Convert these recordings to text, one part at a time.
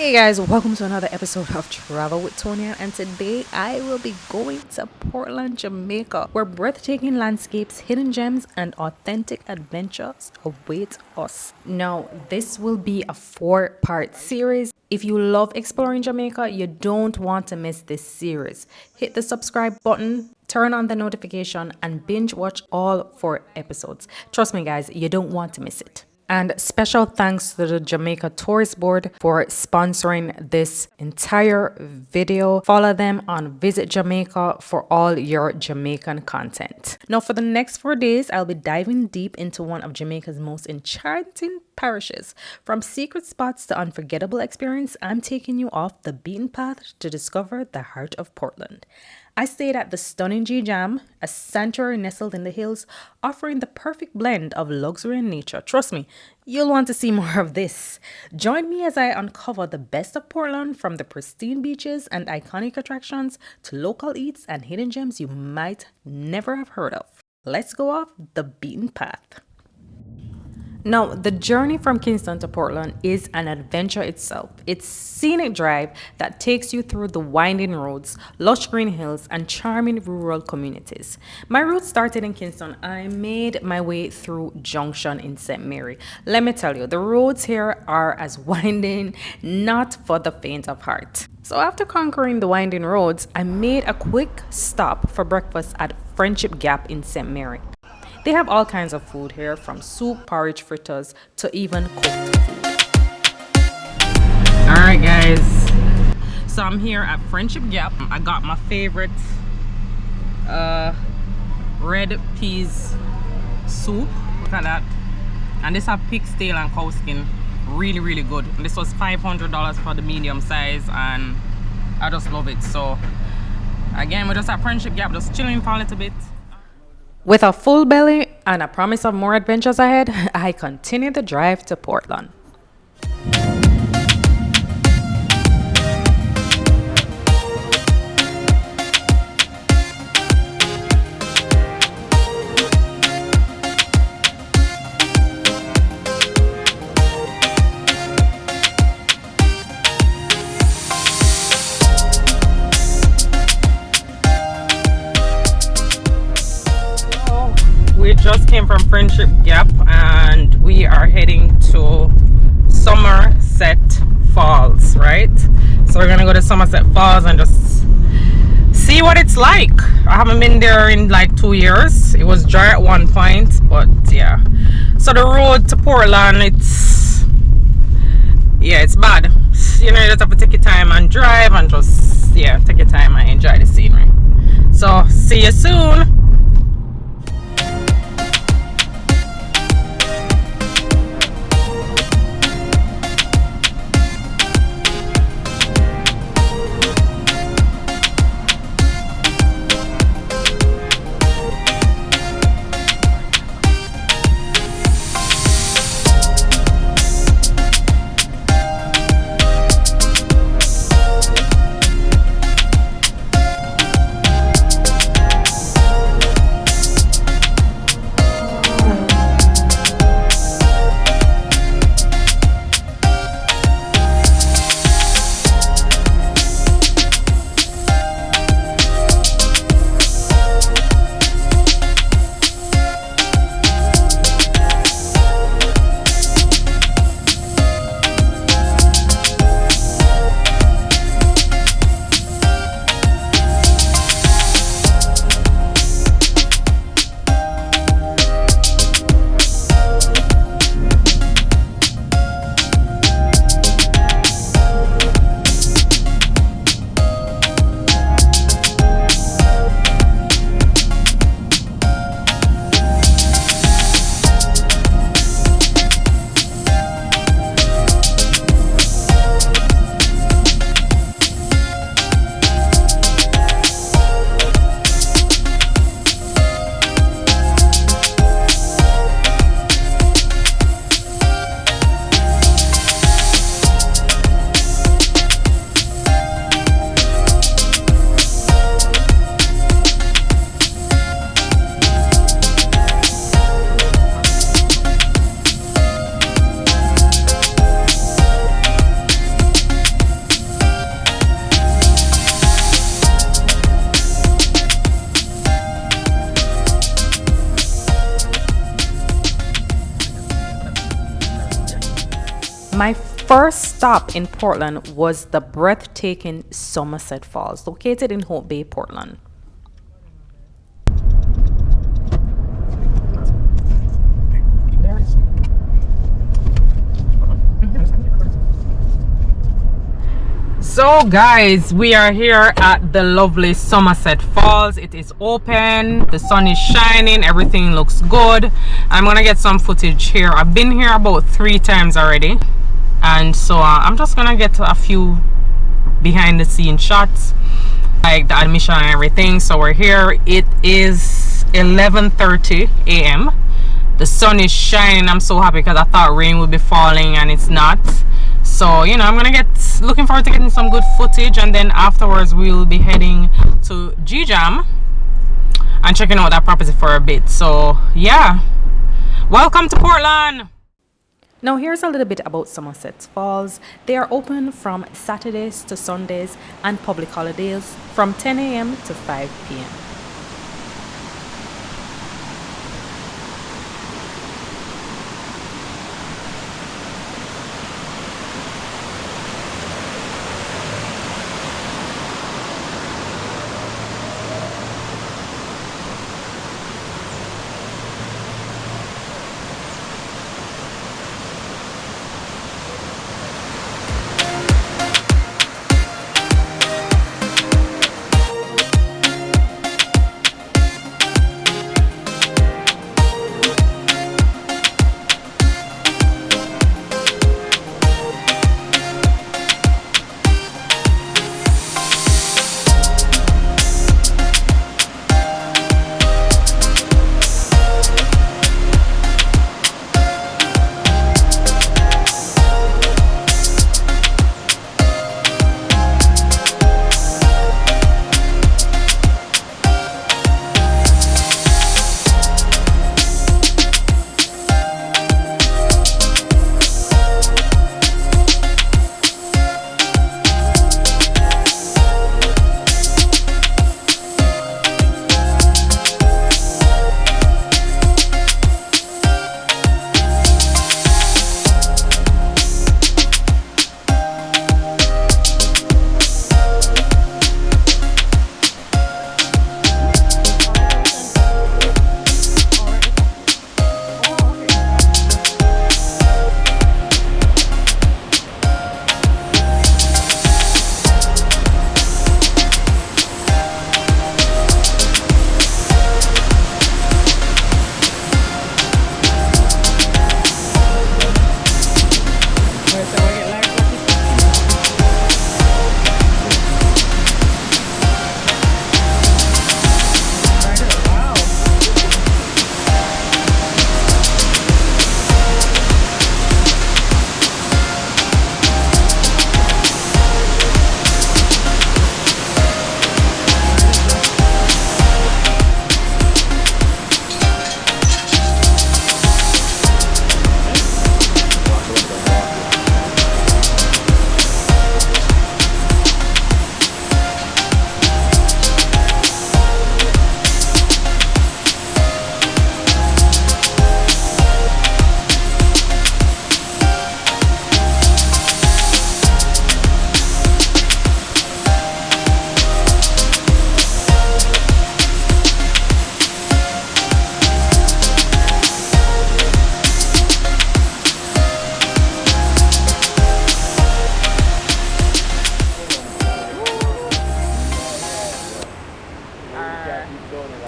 Hey guys, welcome to another episode of Travel with Tonya, and today I will be going to Portland, Jamaica, where breathtaking landscapes, hidden gems, and authentic adventures await us. Now, this will be a 4-part series. If you love exploring Jamaica, you don't want to miss this series. Hit the subscribe button, turn on the notification, and binge watch all 4 episodes. Trust me, guys, you don't want to miss it. And special thanks to the Jamaica Tourist Board for sponsoring this entire video. Follow them on Visit Jamaica for all your Jamaican content. Now, for the next 4 days, I'll be diving deep into one of Jamaica's most enchanting parishes. From secret spots to unforgettable experience, I'm taking you off the beaten path to discover the heart of Portland. I stayed at the stunning Geejam, a sanctuary nestled in the hills, offering the perfect blend of luxury and nature. Trust me, you'll want to see more of this. Join me as I uncover the best of Portland, from the pristine beaches and iconic attractions to local eats and hidden gems you might never have heard of. Let's go off the beaten path. Now, the journey from Kingston to Portland is an adventure itself. It's scenic drive that takes you through the winding roads, lush green hills, and charming rural communities. My route started in Kingston. I made my way through Junction in St. Mary. Let me tell you, the roads here are as winding, not for the faint of heart. So after conquering the winding roads, I made a quick stop for breakfast at Friendship Gap in St. Mary. They have all kinds of food here, from soup, porridge, fritters, to even cooked food. Alright guys, so I'm here at Friendship Gap. I got my favorite red peas soup. Look at that. And this have pig's tail and cow skin. Really good. And this was $500 for the medium size, and I just love it. So again, we're just at Friendship Gap, just chilling for a little bit. With a full belly and a promise of more adventures ahead, I continue the drive to Portland. We just came from Friendship Gap and we are heading to Somerset Falls, right? So we're gonna go to Somerset Falls and just see what it's like. I haven't been there in like 2 years. It was dry at one point, but yeah. So the road to Portland, it's bad. You know, you just have to take your time and drive and just take your time and enjoy the scenery. So see you soon. My first stop in Portland was the breathtaking Somerset Falls, located in Hope Bay, Portland. So guys, we are here at the lovely Somerset Falls. It is open, the sun is shining, everything looks good. I'm gonna get some footage here. I've been here about 3 times already, and so I'm just gonna get a few behind the scene shots, like the admission and everything. So we're here. It is 11:30 a.m. The sun is shining. I'm so happy because I thought rain would be falling and it's not. So, you know, I'm gonna looking forward to getting some good footage, and then afterwards we'll be heading to Geejam and checking out that property for a bit. So yeah, welcome to Portland. Now here's a little bit about Somerset Falls. They are open from Saturdays to Sundays and public holidays from 10 a.m. to 5 p.m.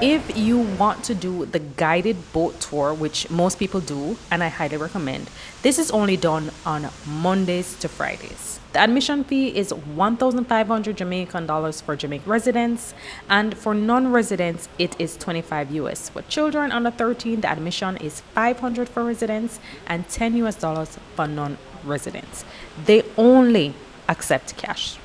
If you want to do the guided boat tour, which most people do, and I highly recommend, this is only done on Mondays to Fridays. The admission fee is 1,500 Jamaican dollars for Jamaican residents, and for non-residents, it is 25 US. For children under 13, the admission is 500 for residents and 10 US dollars for non-residents. They only accept cash.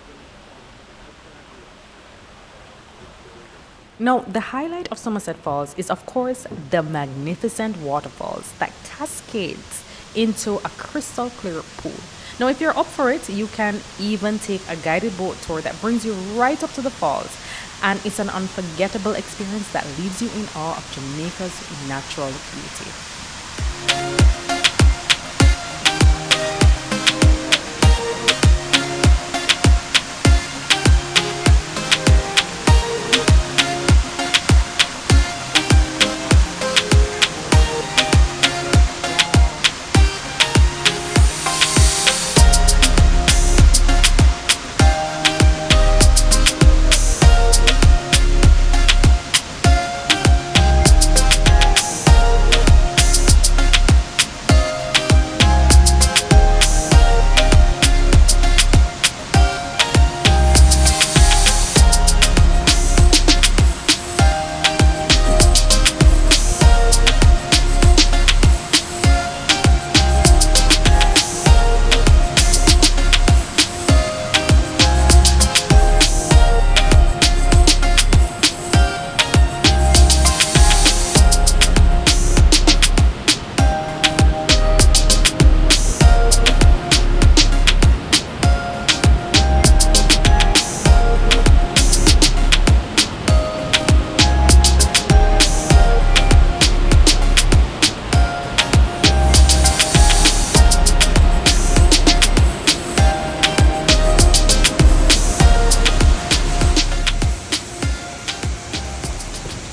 Now, the highlight of Somerset Falls is, of course, the magnificent waterfalls that cascades into a crystal clear pool. Now, if you're up for it, you can even take a guided boat tour that brings you right up to the falls. And it's an unforgettable experience that leaves you in awe of Jamaica's natural beauty.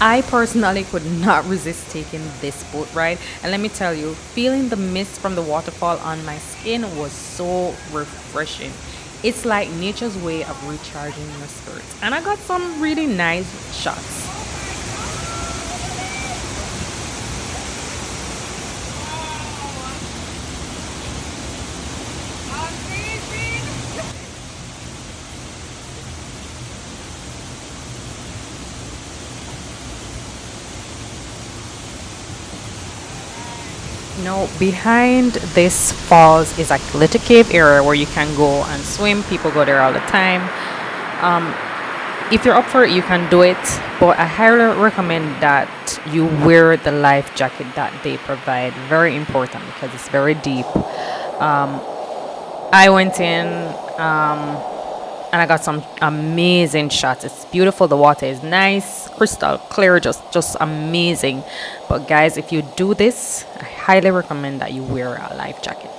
I personally could not resist taking this boat ride, and let me tell you, feeling the mist from the waterfall on my skin was so refreshing. It's like nature's way of recharging your spirit, and I got some really nice shots. No, behind this falls is like a little cave area where you can go and swim. People go there all the time. If you're up for it, you can do it, but I highly recommend that you wear the life jacket that they provide. Very important because it's very deep. I went in and I got some amazing shots. It's beautiful. The water is nice, crystal clear, just amazing. But guys, if you do this, I highly recommend that you wear a life jacket.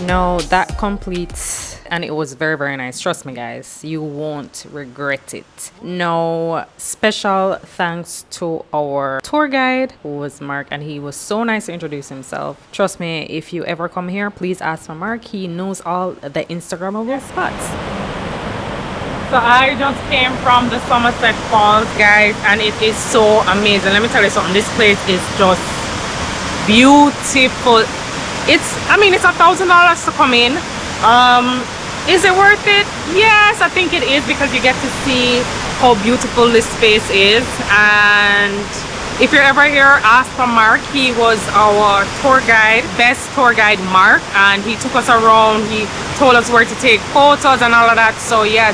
No, that completes, and it was very, very nice. Trust me, guys, you won't regret it. No, special thanks to our tour guide, who was Mark, and he was so nice to introduce himself. Trust me, if you ever come here, please ask for Mark. He knows all the Instagrammable spots. So I just came from the Somerset Falls, guys, and it is so amazing. Let me tell you something. This place is just beautiful. I mean, it's $1,000 to come in. Is it worth it? Yes, I think it is, because you get to see how beautiful this space is. And if you're ever here, ask for Mark. He was our tour guide, best tour guide, Mark, and he took us around. He told us where to take photos and all of that. So yes,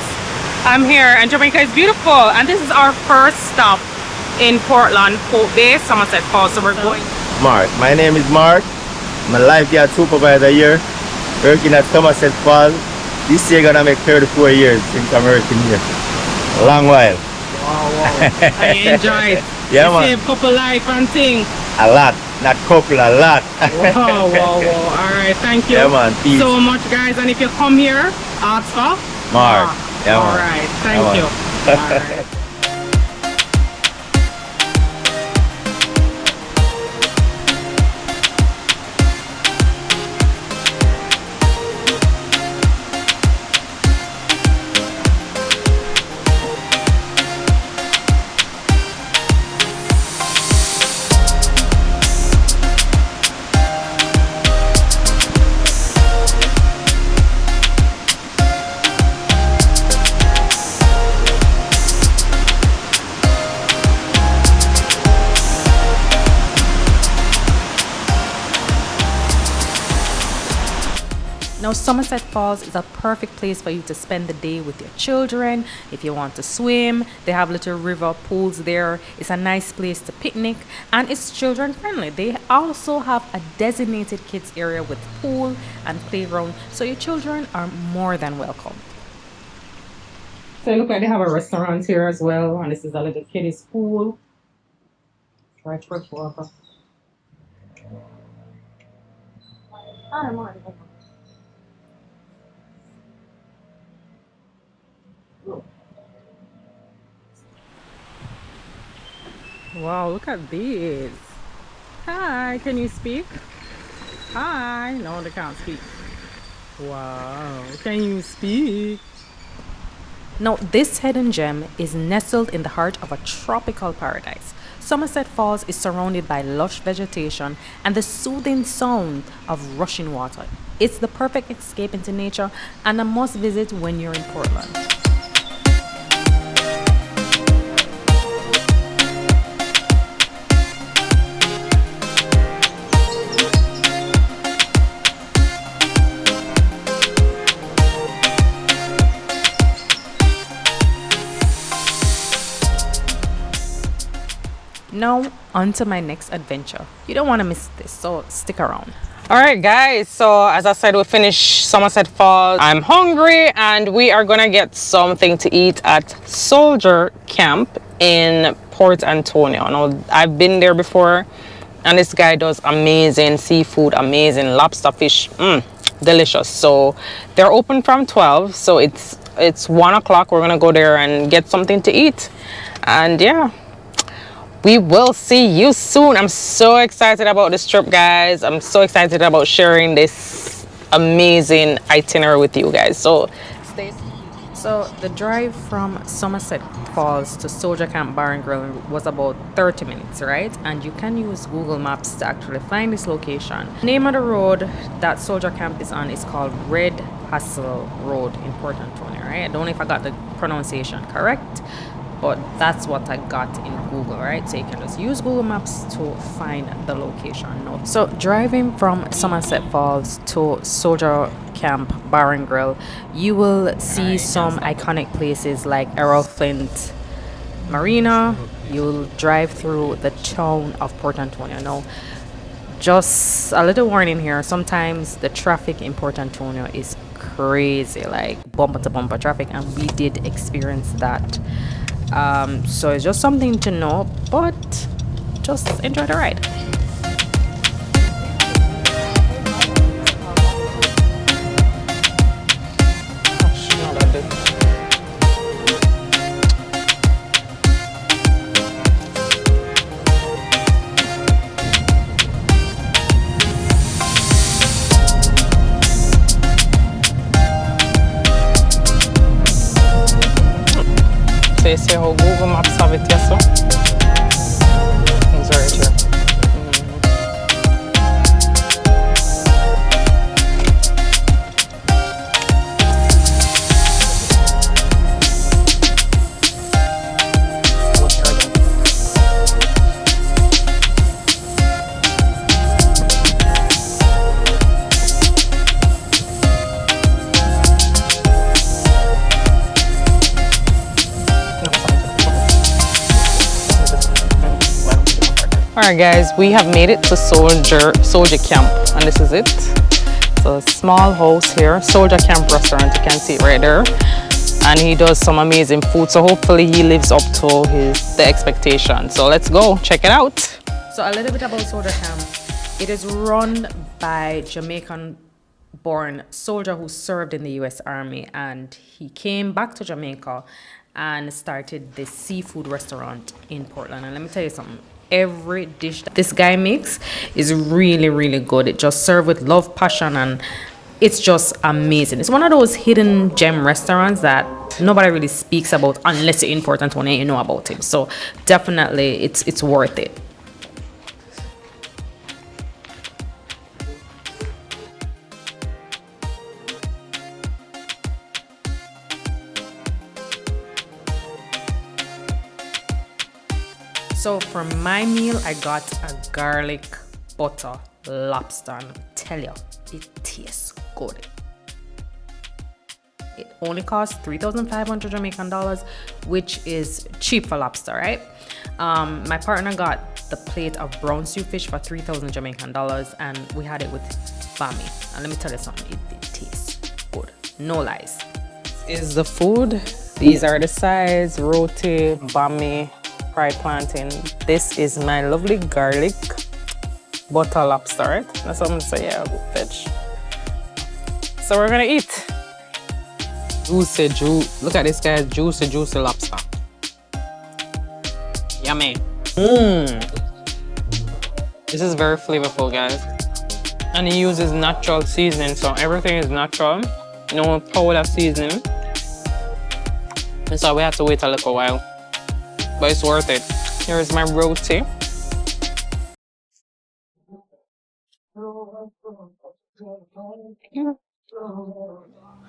I'm here, and Jamaica is beautiful. And this is our first stop in Portland, Port Bay, Somerset Falls. So we're going. Mark, my name is Mark. I'm a lifeguard supervisor here, working at Somerset Falls. This year gonna make 34 years since I'm working here. A long while. Wow. I enjoy it. Yeah, you man. save couple life and things. A lot, not couple, a lot. Wow. All right, thank you Yeah, man. Peace. so much, guys. And if you come here, ask for Mark. Yeah, all man. right, thank Yeah, you. man. All right. Now, Somerset Falls is a perfect place for you to spend the day with your children. If you want to swim, they have little river pools there. It's a nice place to picnic, and it's children friendly. They also have a designated kids area with pool and playground, so your children are more than welcome. So it looks like they have a restaurant here as well, and this is a little kiddies pool. Right for water. Wow, look at these. Hi, can you speak? Hi. No, they can't speak. Wow. Can you speak? Now, this hidden gem is nestled in the heart of a tropical paradise. Somerset Falls is surrounded by lush vegetation and the soothing sound of rushing water. It's the perfect escape into nature and a must visit when you're in Portland. Now, on to my next adventure. You don't want to miss this, so stick around. All right, guys. So as I said, we finished Somerset Falls. I'm hungry and we are going to get something to eat at Soldier Camp in Port Antonio. Now, I've been there before and this guy does amazing seafood, amazing lobster, fish, delicious. So they're open from 12. So it's 1 o'clock. We're going to go there and get something to eat. And yeah. We will see you soon. I'm so excited about this trip, guys. I'm so excited about sharing this amazing itinerary with you guys. So stay. So the drive from Somerset Falls to Soldier Camp Bar and Grill was about 30 minutes, right? And you can use Google Maps to actually find this location. The name of the road that Soldier Camp is on is called Red Hassel Road in Port Antonio, right? I don't know if I got the pronunciation correct, but that's what I got in Google, right? So you can just use Google Maps to find the location. No. So driving from Somerset Falls to Soldier Camp Bar and Grill, you will see some iconic places like Errol Flint Marina. You'll drive through the town of Port Antonio. Now, just a little warning here, sometimes the traffic in Port Antonio is crazy, like bumper to bumper traffic, and we did experience that. So it's just something to know, but just enjoy the ride. So you see how Google Maps have it, yes, so? It's right here. Alright guys, we have made it to Soldier Camp, and this is it. So a small house here, Soldier Camp restaurant, you can see it right there. And he does some amazing food, so hopefully he lives up to the expectation. So let's go check it out. So a little bit about Soldier Camp. It is run by Jamaican born soldier who served in the US Army, and he came back to Jamaica and started this seafood restaurant in Portland. And let me tell you something, every dish that this guy makes is really, really good. It just served with love, passion, and it's just amazing. It's one of those hidden gem restaurants that nobody really speaks about unless you're in Port Antonio and you know about it. So definitely it's worth it. So for my meal, I got a garlic butter lobster. And I tell you, it tastes good. It only costs 3,500 Jamaican dollars, which is cheap for lobster, right? My partner got the plate of brown stew fish for 3,000 Jamaican dollars, and we had it with bami. And let me tell you something, it tastes good. No lies. This is the food. These are the sides: roti, bami, fried plantain. This is my lovely garlic butter lobster, right? That's what I'm gonna say, yeah, good fish. So we're gonna eat. Look at this guy's juicy lobster. Yummy. This is very flavorful, guys. And he uses natural seasoning, so everything is natural. No powder seasoning. And so we have to wait a little while. But it's worth it. Here's my roti.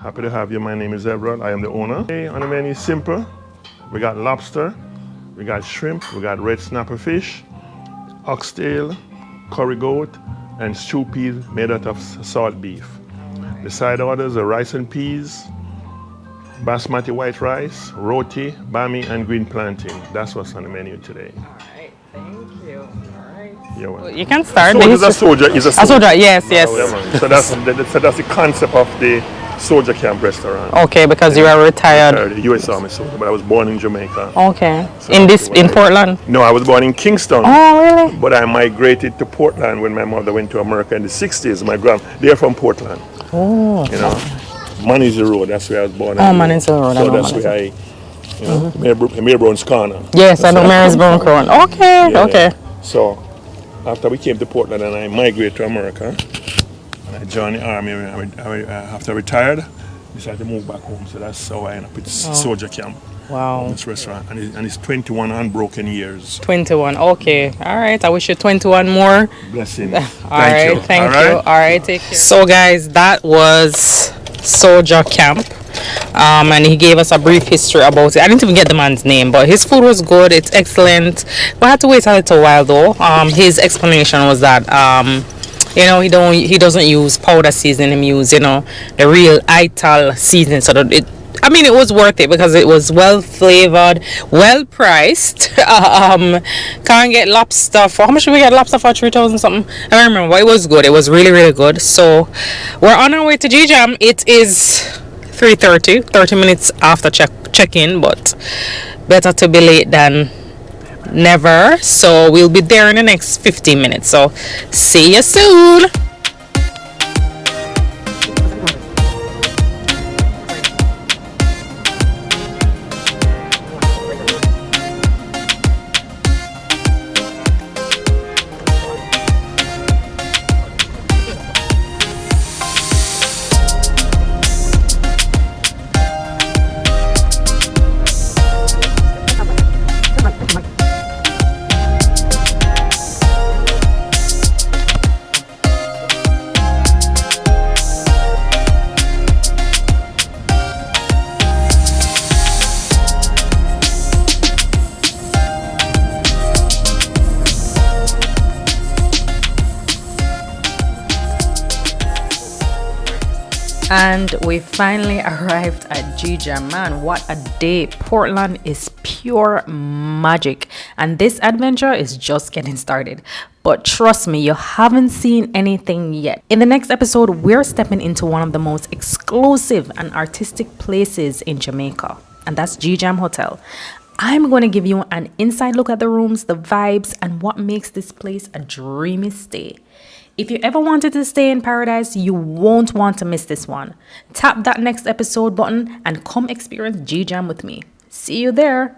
Happy to have you. My name is Everett. I am the owner. Hey, on the menu is simple. We got lobster, we got shrimp, we got red snapper fish, oxtail, curry goat, and stew peas made out of salt beef. The side orders are rice and peas, basmati white rice, roti, bami, and green plantain. That's what's on the menu today. Alright, thank you. Alright. You're welcome. You can start. A soldier is a soldier. A soldier, yes, yes. Yeah, man. So that's the concept of the soldier camp restaurant. Okay, because you are retired. The U.S. Army soldier, but I was born in Jamaica. Okay. So in Portland? No, I was born in Kingston. Oh, really? But I migrated to Portland when my mother went to America in the 60s. They're from Portland. Oh. You know, Manny's the Road, that's where I was born. Oh, Manny's the Road. So that's where Mayor Brown's Corner. Yes, I know Mary's Brown Crown. Okay, Yeah, okay. yeah. So after we came to Portland and I migrated to America, and I joined the army after I retired, decided to move back home. So that's how I ended up at Soldier Camp. Wow. This restaurant. And it's 21 unbroken years. 21, okay. All right, I wish you 21 more. Blessings. All right, thank you. All right, take care. So guys, that was Soldier Camp. And he gave us a brief history about it. I didn't even get the man's name, but his food was good. It's excellent. We had to wait a little while though. His explanation was that he doesn't use powder seasoning. He uses the real Ital seasoning. So that it was worth it because it was well flavored, well priced. Can't get lobster for how much did we get lobster for? 3,000 something. I don't remember, but it was good. It was really, really good. So we're on our way to Geejam. It is 3:30, 30 minutes after check-in, but better to be late than never. So we'll be there in the next 15 minutes. So see you soon. And we finally arrived at Geejam. Man, what a day. Portland is pure magic. And this adventure is just getting started. But trust me, you haven't seen anything yet. In the next episode, we're stepping into one of the most exclusive and artistic places in Jamaica. And that's Geejam Hotel. I'm going to give you an inside look at the rooms, the vibes, and what makes this place a dreamy stay. If you ever wanted to stay in paradise, you won't want to miss this one. Tap that next episode button and come experience Geejam with me. See you there.